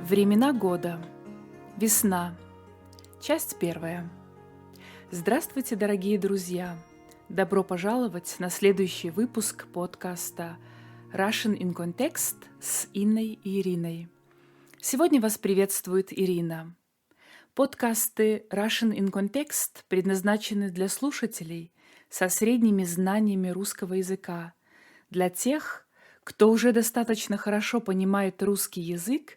Времена года. Весна. Часть первая. Здравствуйте, дорогие друзья! Добро пожаловать на следующий выпуск подкаста Russian in Context с Инной и Ириной. Сегодня вас приветствует Ирина. Подкасты Russian in Context предназначены для слушателей со средними знаниями русского языка, для тех, кто уже достаточно хорошо понимает русский язык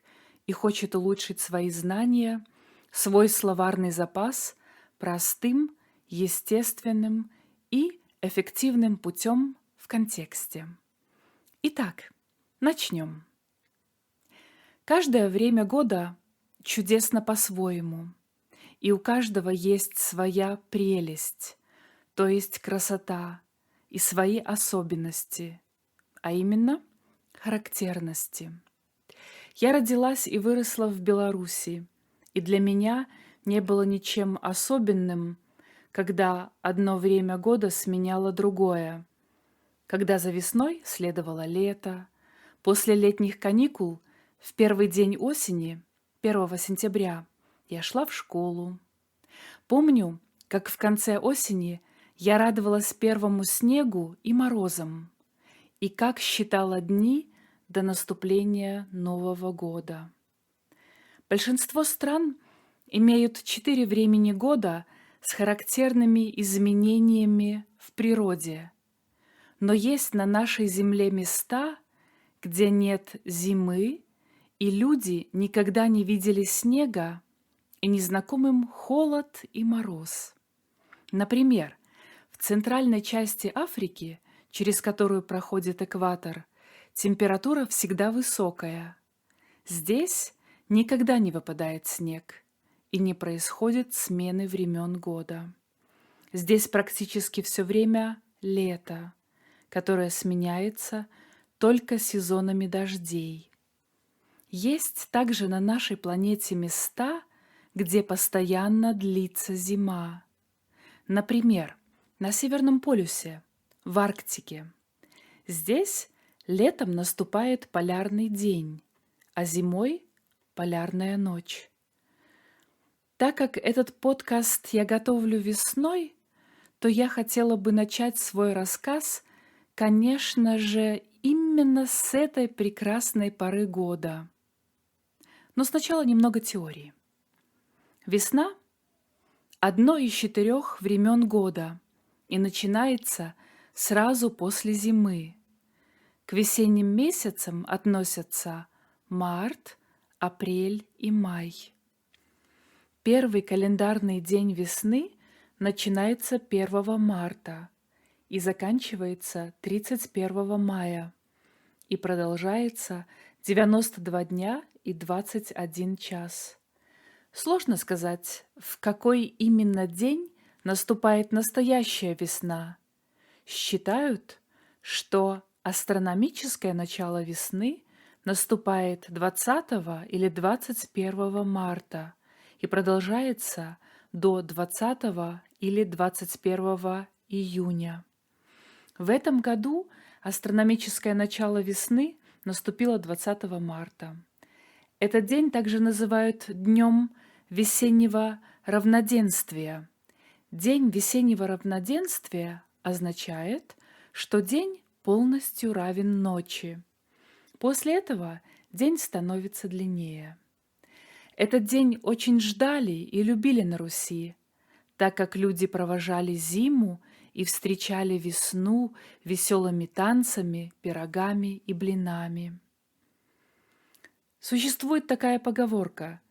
и хочет улучшить свои знания, свой словарный запас простым, естественным и эффективным путем в контексте. Итак, начнем. Каждое время года чудесно по-своему, и у каждого есть своя прелесть, то есть красота и свои особенности, а именно характерности. Я родилась и выросла в Беларуси, и для меня не было ничем особенным, когда одно время года сменяло другое, когда за весной следовало лето, после летних каникул в первый день осени, 1 сентября, я шла в школу. Помню, как в конце осени я радовалась первому снегу и морозам, и как считала дни до наступления Нового года. Большинство стран имеют 4 времени года с характерными изменениями в природе, но есть на нашей земле места, где нет зимы, и люди никогда не видели снега, и незнакомым холод и мороз. Например, в центральной части Африки, через которую проходит экватор, температура всегда высокая. Здесь никогда не выпадает снег и не происходит смены времен года. Здесь практически все время лето, которое сменяется только сезонами дождей. Есть также на нашей планете места, где постоянно длится зима. Например, на Северном полюсе, в Арктике. Здесь летом наступает полярный день, а зимой – полярная ночь. Так как этот подкаст я готовлю весной, то я хотела бы начать свой рассказ, конечно же, именно с этой прекрасной поры года. Но сначала немного теории. Весна – одно из 4 времен года и начинается сразу после зимы. К весенним месяцам относятся март, апрель и май. Первый календарный день весны начинается 1 марта и заканчивается 31 мая и продолжается 92 дня и 21 час. Сложно сказать, в какой именно день наступает настоящая весна. Считают, что астрономическое начало весны наступает 20 или 21 марта и продолжается до 20 или 21 июня. В этом году астрономическое начало весны наступило 20 марта. Этот день также называют Днем весеннего равноденствия. День весеннего равноденствия означает, что день полностью равен ночи. После этого день становится длиннее. Этот день очень ждали и любили на Руси, так как люди провожали зиму и встречали весну веселыми танцами, пирогами и блинами. Существует такая поговорка: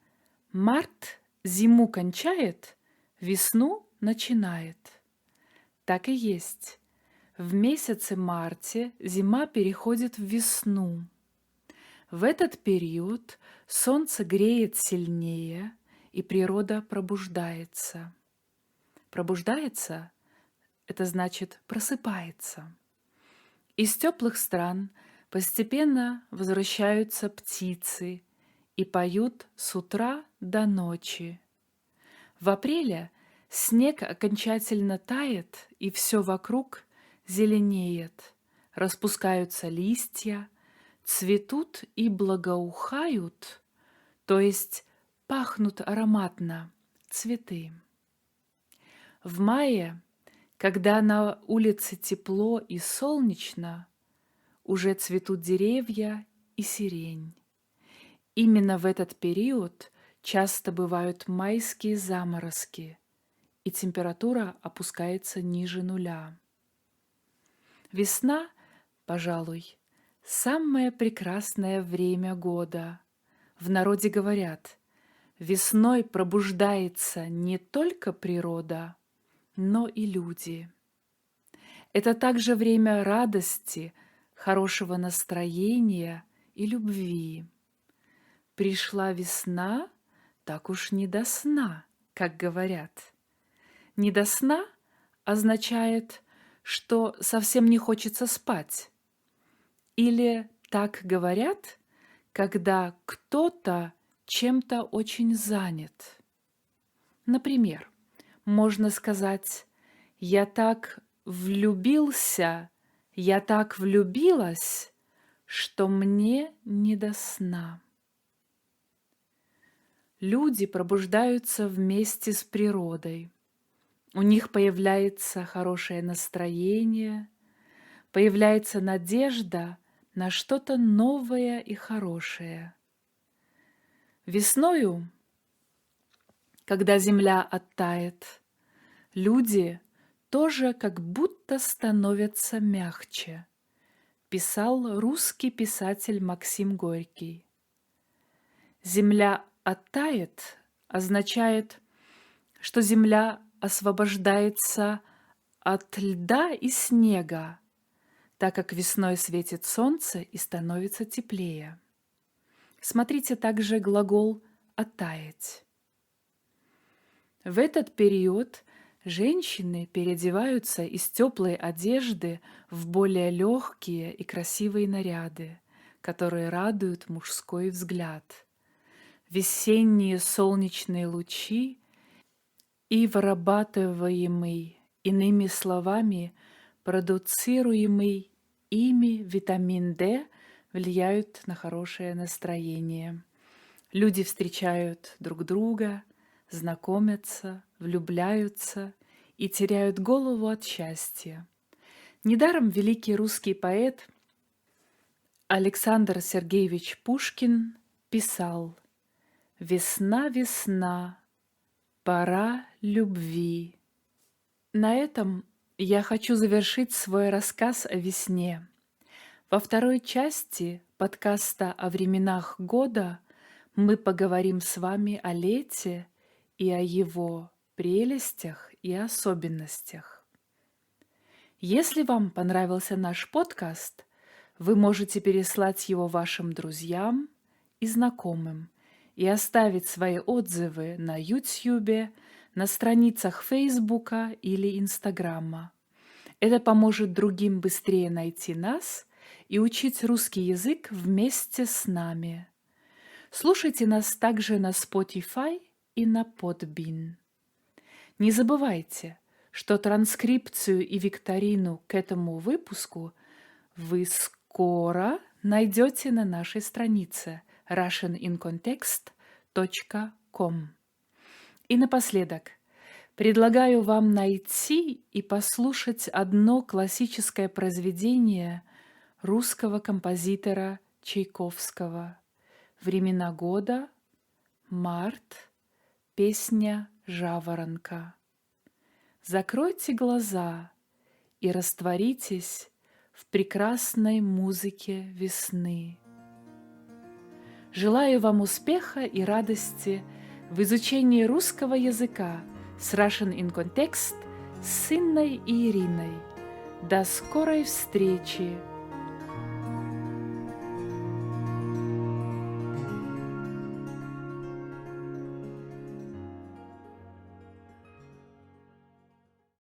«Март зиму кончает, весну начинает». Так и есть. В месяце марте зима переходит в весну. В этот период солнце греет сильнее, и природа пробуждается. Пробуждается – это значит просыпается. Из теплых стран постепенно возвращаются птицы и поют с утра до ночи. В апреле снег окончательно тает, и все вокруг зеленеет, распускаются листья, цветут и благоухают то есть пахнут ароматно цветы. В мае, когда на улице тепло и солнечно, уже цветут деревья и сирень. Именно в этот период часто бывают майские заморозки, и температура опускается ниже нуля. Весна, пожалуй, самое прекрасное время года. В народе говорят, весной пробуждается не только природа, но и люди. Это также время радости, хорошего настроения и любви. Пришла весна, так уж не до сна, как говорят. Не до сна означает, что совсем не хочется спать. Или так говорят, когда кто-то чем-то очень занят. Например, можно сказать: «Я так влюбился, я так влюбилась, что мне не до сна». Люди пробуждаются вместе с природой. У них появляется хорошее настроение, появляется надежда на что-то новое и хорошее. Весною, когда земля оттает, люди тоже как будто становятся мягче, писал русский писатель Максим Горький. Земля оттает означает, что земля освобождается от льда и снега, так как весной светит солнце и становится теплее. Смотрите также глагол «оттаять». В этот период женщины переодеваются из теплой одежды в более легкие и красивые наряды, которые радуют мужской взгляд. Весенние солнечные лучи и вырабатываемый, иными словами, продуцируемый ими витамин D влияют на хорошее настроение. Люди встречают друг друга, знакомятся, влюбляются и теряют голову от счастья. Недаром великий русский поэт Александр Сергеевич Пушкин писал: «Весна, весна, пора любви». На этом я хочу завершить свой рассказ о весне. Во второй части подкаста о временах года мы поговорим с вами о лете и о его прелестях и особенностях. Если вам понравился наш подкаст, вы можете переслать его вашим друзьям и знакомым и оставить свои отзывы на YouTube, на страницах Фейсбука или Инстаграма. Это поможет другим быстрее найти нас и учить русский язык вместе с нами. Слушайте нас также на Spotify и на Podbean. Не забывайте, что транскрипцию и викторину к этому выпуску вы скоро найдете на нашей странице russianincontext.com. И напоследок предлагаю вам найти и послушать одно классическое произведение русского композитора Чайковского. «Времена года», март, песня «Жаворонка». Закройте глаза и растворитесь в прекрасной музыке весны. Желаю вам успеха и радости в изучении русского языка с Russian in Context с Инной и Ириной. До скорой встречи!